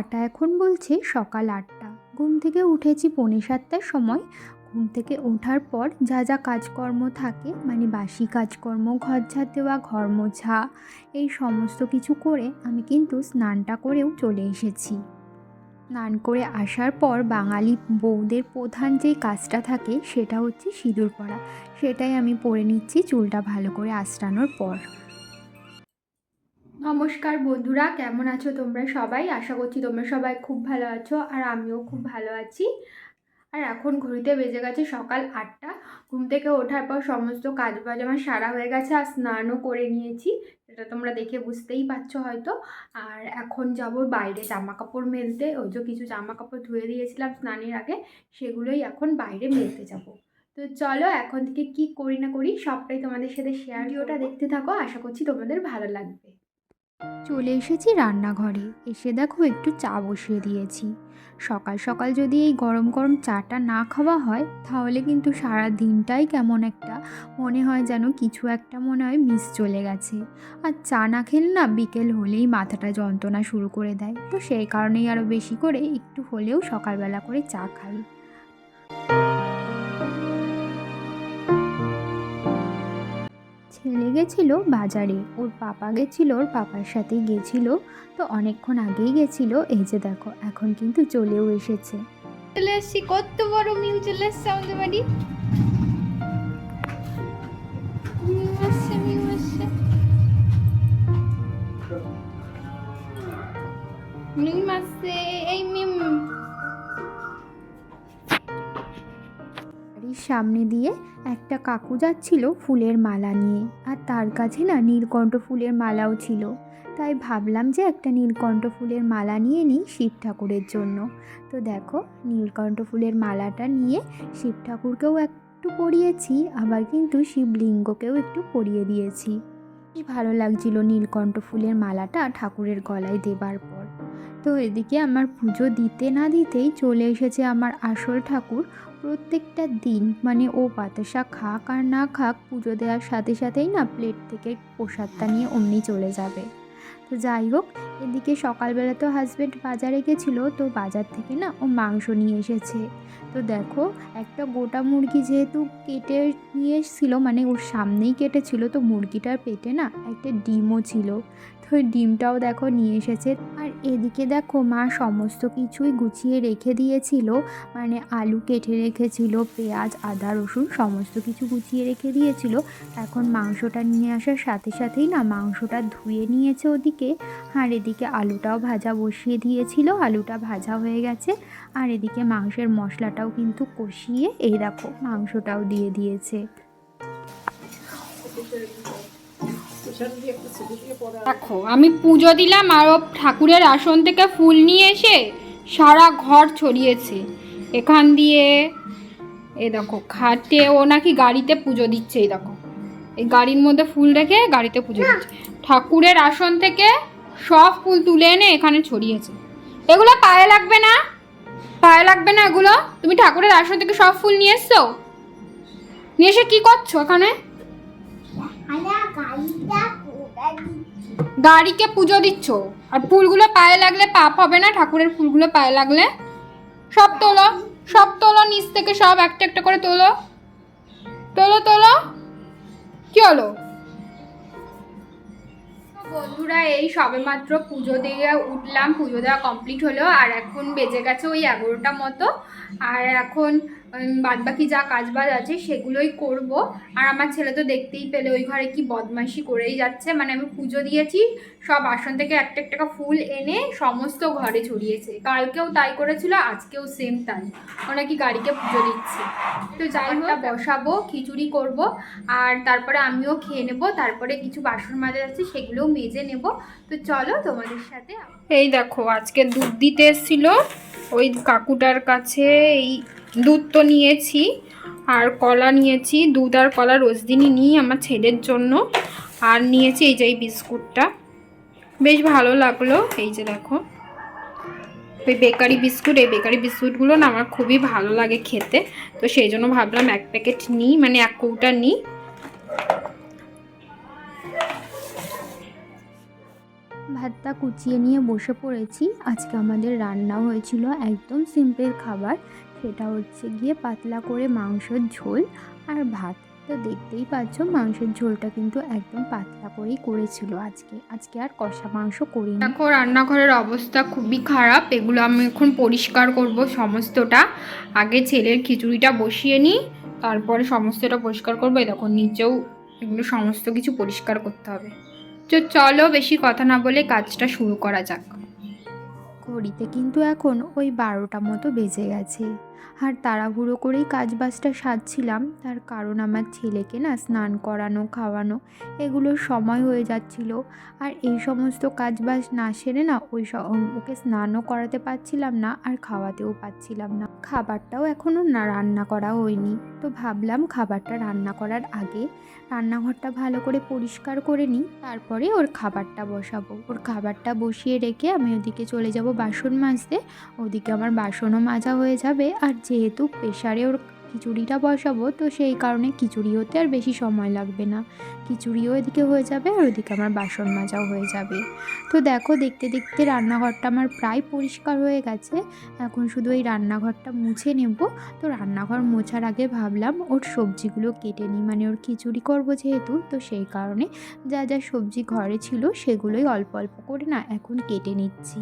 Tata. এখন বলছে সকাল 8টা। ঘুম থেকে উঠেছি 6:45টার সময়। ঘুম থেকে ওঠার পর যা যা কাজকর্ম থাকে, মানে বাসি কাজকর্ম, ঘর ঝাড় দেওয়া, ঘর মোছা, এই সমস্ত কিছু করে আমি কিন্তু স্নানটা করেও চলে এসেছি। স্নান করে আসার পর বাঙালি বউদের প্রধান যেই কাজটা থাকে সেটা হচ্ছে সিঁদুর পরা। সেটাই আমি পরে নিচ্ছি চুলটা ভালো করে আঁচড়ানোর পর। নমস্কার বন্ধুরা, কেমন আছো তোমরা সবাই? আশা করছি তোমরা সবাই খুব ভালো আছো, আর আমিও খুব ভালো আছি। আর এখন ঘড়িতে বেজে গেছে সকাল 8টা। ঘুম থেকে ওঠার পর সমস্ত কাজ বাজ আমার সারা হয়ে গেছে, আর স্নানও করে নিয়েছি, সেটা তোমরা দেখে বুঝতেই পারছো হয়তো। আর এখন যাব বাইরে জামা কাপড় মেলতে। ওই যে কিছু জামা কাপড় ধুয়ে দিয়েছিলাম স্নানের আগে, সেগুলোই এখন বাইরে মেলতে যাব। তো চলো এখন থেকে কি করি না করি সবটাই তোমাদের সাথে শেয়ার। ভিডিওটা দেখতে থাকো, আশা করছি তোমাদের ভালো লাগবে। চলে এসেছি রান্নাঘরে। এসে দেখো একটু চা বসিয়ে দিয়েছি। সকাল সকাল যদি এই গরম গরম চাটা না খাওয়া হয় তাহলে কিন্তু সারা দিনটাই কেমন একটা মনে হয়, যেন কিছু একটা মনে হয় মিস চলে গেছে। আর চা না খেলে না বিকেল হলেই মাথাটা যন্ত্রণা শুরু করে দেয়। তো সেই কারণেই আরও বেশি করে একটু হলেও সকালবেলা করে চা খাই। ছেলে গেছিল বাজারে, ওর পাপা গেছিল, ওর পাপার সাথেই গেছিল। তো অনেকক্ষণ আগেই গেছিল। এই যে দেখো এখন কিন্তু চলেও এসেছে। চলে এসছি, কত বড় মিউ চলে এসছে আমাদের বাড়ি। মিউ আসছে, মিউ আসছে, মিম আসছে, এই মিম। বাড়ির সামনে দিয়ে একটা কাকু যাচ্ছিল ফুলের মালা নিয়ে, আর তার কাছে না নীলকণ্ঠ ফুলের মালাও ছিল। তাই ভাবলাম যে একটা নীলকণ্ঠ ফুলের মালা নিয়ে নিই শিব ঠাকুরের জন্য। তো দেখো নীলকণ্ঠ ফুলের মালাটা নিয়ে শিব ঠাকুরকেও একটু পরিয়েছি, আবার কিন্তু শিবলিঙ্গকেও একটু পরিয়ে দিয়েছি। কি ভালো লাগছিল নীলকণ্ঠ ফুলের মালাটা ঠাকুরের গলায় দেবার পর। তো এদিকে আমার পুজো দিতে না দিতেই চলে এসেছে আমার আসল ঠাকুর। প্রত্যেকটা দিন মানে ও বাতাসা খাক আর না খাক, পুজো দেওয়ার সাথে সাথেই না প্লেট থেকে প্রসাদটা নিয়ে অমনি চলে যাবে। তো যাই হোক, এদিকে সকালবেলা তো হাজব্যান্ড বাজারে গেছিলো, তো বাজার থেকে না ও মাংস নিয়ে এসেছে। তো দেখো একটা গোটা মুরগি যেহেতু কেটে নিয়ে এসেছিলো, মানে ওর সামনেই কেটেছিল, তো মুরগিটার পেটে না একটা ডিমও ছিল। তো ওই ডিমটাও দেখো নিয়ে এসেছে। আর এদিকে দেখো মা সমস্ত কিছুই গুছিয়ে রেখে দিয়েছিল, মানে আলু কেটে রেখেছিল, পেঁয়াজ আদা রসুন সমস্ত কিছু গুছিয়ে রেখে দিয়েছিল। এখন মাংসটা নিয়ে আসার সাথে সাথেই না মাংসটা ধুয়ে নিয়েছে ওদিকে। আর এদিকে আলুটাও ভাজা বসিয়ে দিয়েছিল, আলুটা ভাজা হয়ে গেছে। আর এদিকে মাংসের মশলাটাও কিন্তু কষিয়ে এই দেখো মাংসটাও দিয়ে দিয়েছে। দেখো আমি পুজো দিলাম, আর ও ঠাকুরের আসন থেকে ফুল নিয়ে এসে সারা ঘর ছড়িয়েছে। এখান দিয়ে এ দেখো খাটে ও নাকি গাড়িতে পুজো দিচ্ছে। এই দেখো এই গাড়ির মধ্যে ফুল রেখে গাড়িতে পুজো দিচ্ছে। ঠাকুরের আসন থেকে সব ফুল তুলে এনে এখানে ছড়িয়েছে। এগুলো পায়ে লাগবে না, পায়ে লাগবে না এগুলো। তুমি ঠাকুরের আসন থেকে সব ফুল নিয়ে এসছো, নিয়ে এসে কি করছো এখানে? গাড়িকে পুজো দিচ্ছ, আর ফুলগুলো পায়ে লাগলে পাপ হবে না? ঠাকুরের ফুলগুলো পায়ে লাগলে সব তোলো, সব তোলো, নিচ থেকে সব একটা একটা করে তোলো, তোলো তোলো। কি হলো বন্ধুরা? এই সবেমাত্র পুজো দিয়ে উঠলাম, পুজো দেওয়া কমপ্লিট হলো, আর এখন বেজে গেছে ওই 11টা মতো। আর এখন বাদবাকি যা কাজবাজ আছে সেগুলোই করব। আর আমার ছেলে তো দেখতেই পেলে ওই ঘরে কি বদমাইশি করেই যাচ্ছে। মানে আমি পুজো দিয়েছি, সব আসন থেকে একটা একটা ফুল এনে সমস্ত ঘরে ছড়িয়েছে। কালকেও তাই করেছিল, আজকেও সেম তাই। ওরা কি গাড়িকে পুজো দিচ্ছে। তো যাই হোক বসাবো, খিচুড়ি করব, আর তারপরে আমিও খেয়ে নেব। তারপরে কিছু বাসন মাজা আছে সেগুলোও মেজে নেব। তো চলো তোমাদের সাথে। এই দেখো আজকে দুধ দিতে এসেছিল ওই কাকুটার কাছে। এই দুধ তো নিয়েছি, আর কলা নিয়েছি। দুধ আর কলা রোজ দিনই নিই আমার ছেলের জন্য। আর নিয়েছি এই যে এই বিস্কুটটা, বেশ ভালো লাগলো। এই যে দেখো ওই বেকারি বিস্কুট, এই বেকারি বিস্কুটগুলো না আমার খুবই ভালো লাগে খেতে। তো সেই জন্য ভাবলাম এক প্যাকেট নিই, মানে এক কৌটা নিই। ভাতটা কুচিয়ে নিয়ে বসে পড়েছি। আজকে আমাদের রান্নাও হয়েছিল একদম সিম্পল খাবার, সেটা হচ্ছে গিয়ে পাতলা করে মাংসের ঝোল আর ভাত। তো দেখতেই পাচ্ছ মাংসের ঝোলটা কিন্তু একদম পাতলা করেই করেছিল আজকে আর কষা মাংস করিনি। দেখো রান্নাঘরের অবস্থা খুবই খারাপ, এগুলো আমি এখন পরিষ্কার করব সমস্তটা। আগে ছেলের খিচুড়িটা বসিয়ে নিই, তারপরে সমস্তটা পরিষ্কার করবো। এই দেখো নিচেও এগুলো সমস্ত কিছু পরিষ্কার করতে হবে। তো চলো বেশি কথা না বলে কাজটা শুরু করা যাক। ঘড়িতে কিন্তু এখন ওই 12টা মতো বেজে গেছে, আর তাড়াহুড়ো করেই কাজবাজটা সারছিলাম। তার কারণ আমার ছেলেকে না স্নান করানো, খাওয়ানো এগুলোর সময় হয়ে যাচ্ছিল। আর এই সমস্ত কাজবাজ না সেরে না ওকে স্নানও করাতে পারছিলাম না, আর খাওয়াতেও পারছিলাম না। খাবারটাও এখনও না রান্না করা হয়নি। তো ভাবলাম খাবারটা রান্না করার আগে রান্নাঘরটা ভালো করে পরিষ্কার করে নিই, তারপরে ওর খাবারটা বসাবো। ওর খাবারটা বসিয়ে রেখে আমি ওদিকে চলে যাব বাসন মাজতে। ওদিকে আমার বাসনও মাজা হয়ে যাবে, আর যেহেতু প্রেশারে ওর খিচুড়িটা বসাবো, তো সেই কারণে খিচুড়ি হতে আর বেশি সময় লাগবে না। খিচুড়িও এদিকে হয়ে যাবে আর ওদিকে আমার বাসন মাজাও হয়ে যাবে। তো দেখো দেখতে দেখতে রান্নাঘরটা আমার প্রায় পরিষ্কার হয়ে গেছে। এখন শুধু এই রান্নাঘরটা মুছে নেব। তো রান্নাঘর মোছার আগে ভাবলাম ওর সবজিগুলো কেটে নিই, মানে ওর খিচুড়ি করবো যেহেতু, তো সেই কারণে যা যা সবজি ঘরে ছিল সেগুলোই অল্প অল্প করে না এখন কেটে নিচ্ছি।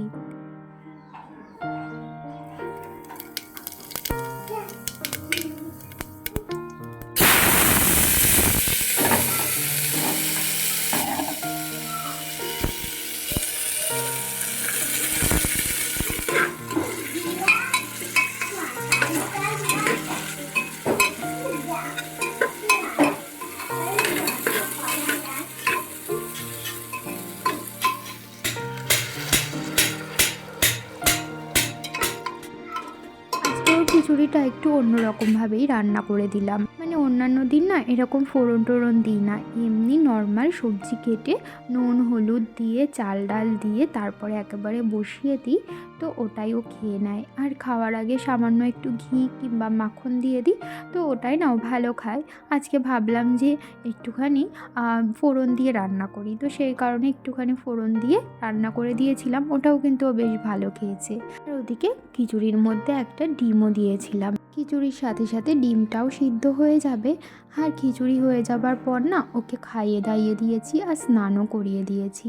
আজকেও খিচুড়িটা একটু অন্যরকমভাবেই রান্না করে দিলাম। মানে অন্যান্য দিন না এরকম ফোড়ন টোড়ন দিই না, এমনি নর্মাল সবজি কেটে নুন হলুদ দিয়ে চাল ডাল দিয়ে তারপরে একেবারে বসিয়ে দিই। তো ওটাই ও খেয়ে নেয়, আর খাওয়ার আগে সামান্য একটু ঘি কিংবা মাখন দিয়ে দিই, তো ওটাই না ও ভালো খায়। আজকে ভাবলাম যে একটুখানি ফোড়ন দিয়ে রান্না করি, তো সেই কারণে একটুখানি ফোড়ন দিয়ে রান্না করে দিয়েছিলাম, ওটাও কিন্তু ও বেশ ভালো খেয়েছে। আর ওদিকে খিচুড়ির মধ্যে একটা ডিমও দিয়েছিলাম, খিচুড়ির সাথে সাথে ডিমটাও সিদ্ধ হয়ে যাবে। আর খিচুড়ি হয়ে যাবার পর না ওকে খাইয়ে দাইয়ে দিয়েছি আর স্নানও করিয়ে দিয়েছি।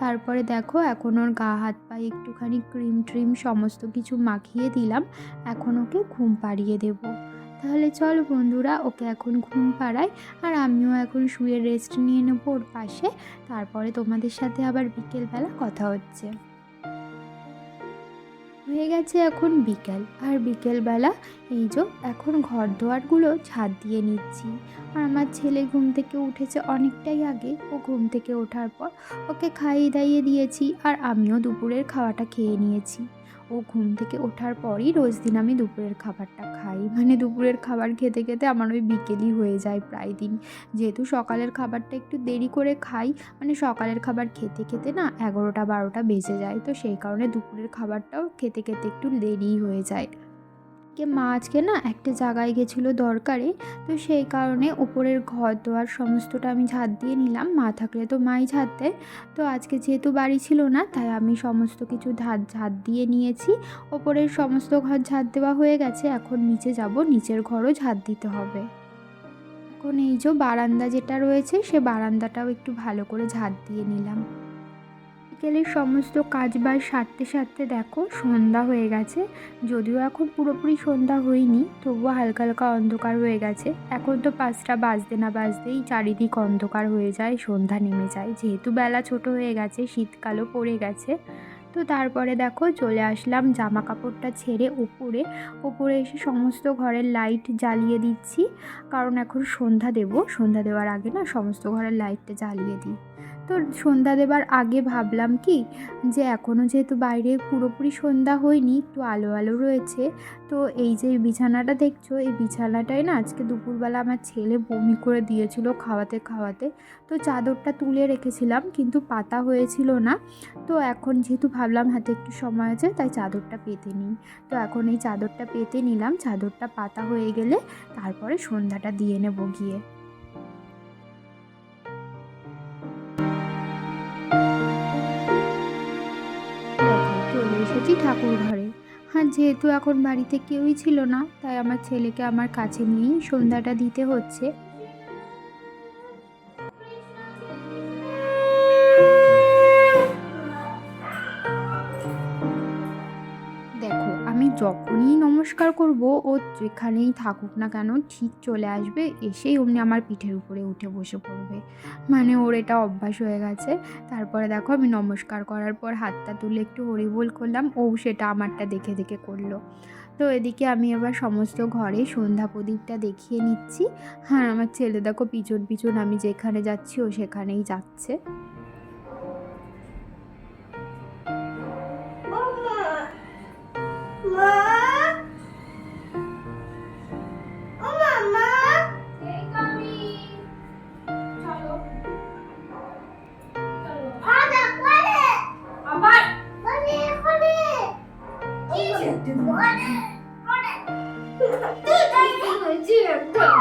তারপরে দেখো এখন ওর গা হাত পায়ে একটুখানি ক্রিম ট্রিম সমস্ত কিছু মাখিয়ে দিলাম। এখন ওকে ঘুম পাড়িয়ে দেব। তাহলে চলো বন্ধুরা, ওকে এখন ঘুম পাড়াই, আর আমিও এখন শুয়ে রেস্ট নিয়ে নেবো ওর পাশে। তারপরে তোমাদের সাথে আবার বিকেলবেলা কথা হচ্ছে। হয়ে গেছে এখন বিকেল, আর বিকেলবেলা এই যে এখন ঘর দুয়ারগুলো ঝাড় দিয়ে নিচ্ছি। আর আমার ছেলে ঘুম থেকে উঠেছে অনেকটাই আগে। ও ঘুম থেকে ওঠার পর ওকে খাইয়ে দাইয়ে দিয়েছি, আর আমিও দুপুরের খাওয়াটা খেয়ে নিয়েছি। ও ঘুম থেকে ওঠার পরই রোজ দিন আমি দুপুরের খাবারটা খাই, মানে দুপুরের খাবার খেতে খেতে আমার ওই বিকেলই হয়ে যায় প্রায় দিন। যেহেতু সকালের খাবারটা একটু দেরি করে খাই, মানে সকালের খাবার খেতে খেতে না 11টা 12টা বেজে যায়, তো সেই কারণে দুপুরের খাবারটাও খেতে খেতে একটু দেরিই হয়ে যায়। মা আজকে না একটা জায়গায় গেছিলো দরকারে, তো সেই কারণে উপরের ঘর দোয়ার সমস্তটা আমি ঝাড় দিয়ে নিলাম। মা থাকলে তো মাই ঝাড় দেয়, তো আজকে যেহেতু বাড়ি ছিল না তাই আমি সমস্ত কিছু ঝাড় দিয়ে নিয়েছি। ওপরের সমস্ত ঘর ঝাড় দেওয়া হয়ে গেছে, এখন নিচে যাব, নিচের ঘরও ঝাড় দিতে হবে। এখন এই যে বারান্দা যেটা রয়েছে সে বারান্দাটাও একটু ভালো করে ঝাড় দিয়ে নিলাম। বিকেলের সমস্ত কাজবাজ সারতে সারতে দেখো সন্ধ্যা হয়ে গেছে। যদিও এখন পুরোপুরি সন্ধ্যা হয়নি, তবুও হালকা হালকা অন্ধকার হয়ে গেছে। এখন তো 5টা বাজতে না বাজতেই চারিদিক অন্ধকার হয়ে যায়, সন্ধ্যা নেমে যায়। যেহেতু বেলা ছোট হয়ে গেছে, শীতকালও পড়ে গেছে, তো তারপরে দেখো চলে আসলাম জামা কাপড়টা ছেড়ে ওপরে এসে সমস্ত ঘরের লাইট জ্বালিয়ে দিচ্ছি। কারণ এখন সন্ধ্যা দেওয়ার আগে না সমস্ত ঘরের লাইটটা জ্বালিয়ে দিই। তো সন্ধ্যা দেবার আগে ভাবলাম কি, যে এখনও যেহেতু বাইরে পুরোপুরি সন্ধ্যা হয়নি, একটু আলো আলো রয়েছে, তো এই যে বিছানাটা দেখছো, এই বিছানাটায় না আজকে দুপুরবেলা আমার ছেলে বমি করে দিয়েছিল খাওয়াতে খাওয়াতে। তো চাদরটা তুলে রেখেছিলাম কিন্তু পাতা হয়েছিল না। তো এখন যেহেতু ভাবলাম হাতে একটু সময় আছে, তাই চাদরটা পেতে নিই। তো এখন এই চাদরটা পেতে নিলাম, চাদরটা পাতা হয়ে গেলে তারপরে সন্ধ্যাটা দিয়ে নেব গিয়ে। এসেছি ঠাকুর ঘরে। হ্যাঁ, যেহেতু এখন বাড়িতে কেউই ছিল না, তাই আমার ছেলেকে আমার কাছে নিয়েই সন্ধ্যাটা দিতে হচ্ছে। দেখো, আমি যখনই নমস্কার করব, ও যেখানেই থাকুক না কেন ঠিক চলে আসবে, এসেই অমনি আমার পিঠের উপরে উঠে বসে পড়বে। মানে ওর এটা অভ্যাস হয়ে গেছে। তারপরে দেখো, আমি নমস্কার করার পর হাতটা তুলে একটু হরিবোল করলাম, ও সেটা আমারটা দেখে দেখে করলো। তো এদিকে আমি এবার সমস্ত ঘরে সন্ধ্যা প্রদীপটা দেখিয়ে নিচ্ছি। হ্যাঁ, আমার ছেলে দেখো পিছন পিছন আমি যেখানে যাচ্ছি ও সেখানেই যাচ্ছে। এই তো আমি। চলো, চলো। আবার কি হয়েছে একদম?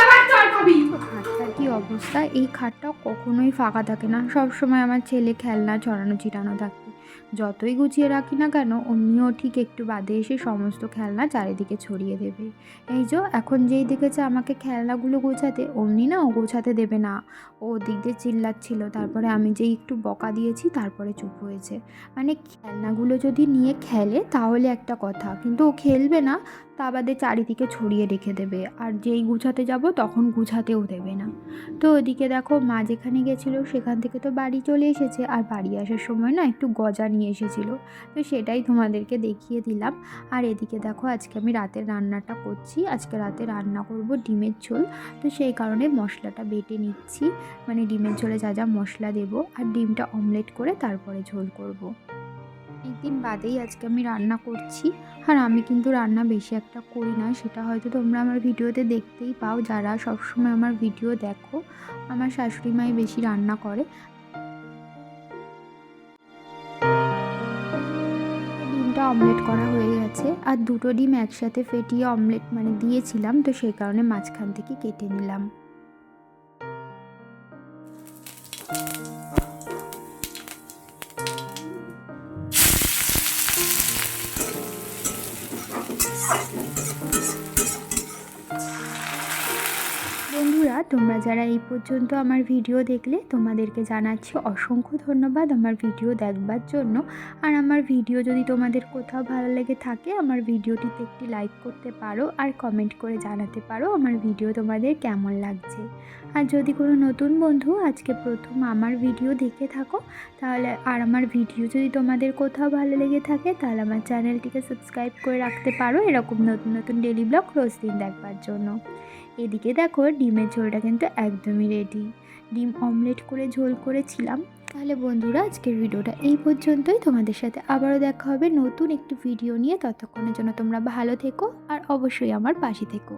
এবার চল খাবি। খাটটার কি অবস্থা! এই খাটটা কখনোই ফাঁকা থাকে না, সব সময় আমার ছেলে খেলনা ছড়ানো ছিটানো থাকে। যতই গুছিয়ে রাখি না কেন, অমনিও ঠিক একটু বাদে এসে সমস্ত খেলনা চারিদিকে ছড়িয়ে দেবে। এই যে এখন যেই দেখেছে আমাকে খেলনাগুলো গোছাতে, অমনি না ও গোছাতে দেবে না। ও ওদিক দিয়ে চিল্লাচ্ছিল, তারপরে আমি যেই একটু বকা দিয়েছি তারপরে চুপ হয়েছে। মানে খেলনাগুলো যদি নিয়ে খেলে তাহলে একটা কথা, কিন্তু ও খেলবে না, তা বাদে চারিদিকে ছড়িয়ে রেখে দেবে, আর যেই গুছাতে যাব তখন গুছাতেও দেবে না। তো ওদিকে দেখো, মা যেখানে গেছিলো সেখান থেকে তো বাড়ি চলে এসেছে, আর বাড়ি আসার সময় না একটু গজা নিয়ে এসেছিলো, তো সেটাই তোমাদেরকে দেখিয়ে দিলাম। আর এদিকে দেখো, আজকে আমি রাতের রান্নাটা করছি। আজকে রাতে রান্না করব ডিমের ঝোল। তো সেই কারণে মশলাটা বেটে নিচ্ছি, মানে ডিমের ঝোলে যা যা মশলা দেবো, আর ডিমটা অমলেট করে তারপরে ঝোল করব। একদিন বাদেই আজকে আমি রান্না করছি। আর আমি কিন্তু রান্না বেশি একটা করি না, সেটা হয়তো তোমরা আমার ভিডিওতে দেখতেই পাও, যারা সবসময় আমার ভিডিও দেখো। আমার শাশুড়ি মাই বেশি রান্না করে। ডিমটা অমলেট করা হয়ে গেছে, আর দুটো ডিম একসাথে ফেটিয়ে অমলেট মানে দিয়েছিলাম, তো সেই কারণে মাঝখান থেকে কেটে নিলাম। বন্ধুরা, তোমরা যারা এই পর্যন্ত আমার ভিডিও দেখলে, তোমাদেরকে জানাচ্ছি অসংখ্য ধন্যবাদ আমার ভিডিও দেখবার জন্য। আর আমার ভিডিও যদি তোমাদের কোথাও ভালো লেগে থাকে, আমার ভিডিওটিতে একটি লাইক করতে পারো, আর কমেন্ট করে জানাতে পারো আমার ভিডিও তোমাদের কেমন লাগছে। আর যদি কোনো নতুন বন্ধু আজকে প্রথম আমার ভিডিও দেখে থাকো, তাহলে আর আমার ভিডিও যদি তোমাদের কোথাও ভালো লেগে থাকে, তাহলে আমার চ্যানেলটিকে সাবস্ক্রাইব করে রাখতে পারো, এরকম নতুন নতুন ডেলি ব্লগ রোজ দিন দেখবার জন্য। এদিকে দেখো, ডিমের ঝোলটা কিন্তু একদমই রেডি। ডিম অমলেট করে ঝোল করেছিলাম। তাহলে বন্ধুরা, আজকের ভিডিওটা এই পর্যন্তই। তোমাদের সাথে আবারও দেখা হবে নতুন একটি ভিডিও নিয়ে। ততক্ষণের জন্য তোমরা ভালো থেকো, আর অবশ্যই আমার পাশে থেকো।